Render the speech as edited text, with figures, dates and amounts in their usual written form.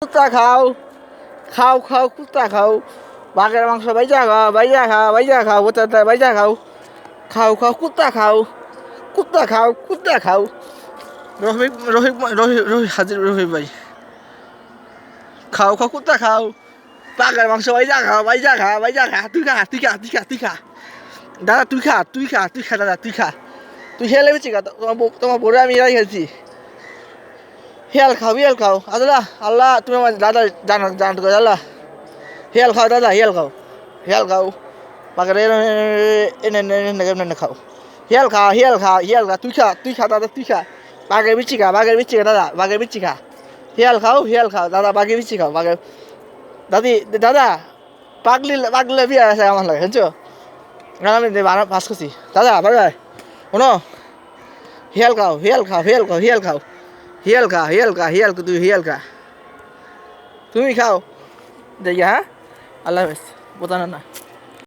কুত্তা খাও খাও খাও কুত্তা খাও বাঘের মাংস বাইজা খাও বাইজা খাও বাইজা খাও কুত্তা বাইজা খাও খাও খাও কুত্তা খাও কুত্তা খাও কুত্তা খাও রফিক রফিক রফিক রফিক হাজির রফিক ভাই খাও খাও কুত্তা খাও বাঘের মাংস বাইজা খাও বাইজা খা বাইজা খা তুই খা তুই খা তুই খা তুই খা দাদা তুই খা তুই খা তুই খা দাদা তুই খা তুই খেলে বেশি খা তোমার বড় আমি এরাই খেয়েছি হিয়াল খাও আল্লাহ আল্লাহ তুমি আমার দাদা জানো আল্লাহ হিয়াল খাও দাদা হিয়াল খাও পাকে এনে খাও হিয়াল খা তুই খা দাদা তুই খা বাঘের বিচি খা দাদা বাঘের বিচি খা হিয়াল খাও দাদা বাঘের বিচি খাও বাঘের দাদি দাদা পাগলে বিয়ে আছে আমার লাগে বুঝছো আমি পাস করছি দাদা বাঘায় শোনো হিয়াল খাও তুমি খাও দেখি হ্যাঁ আল্লাহ হাফেজ বোঝানো না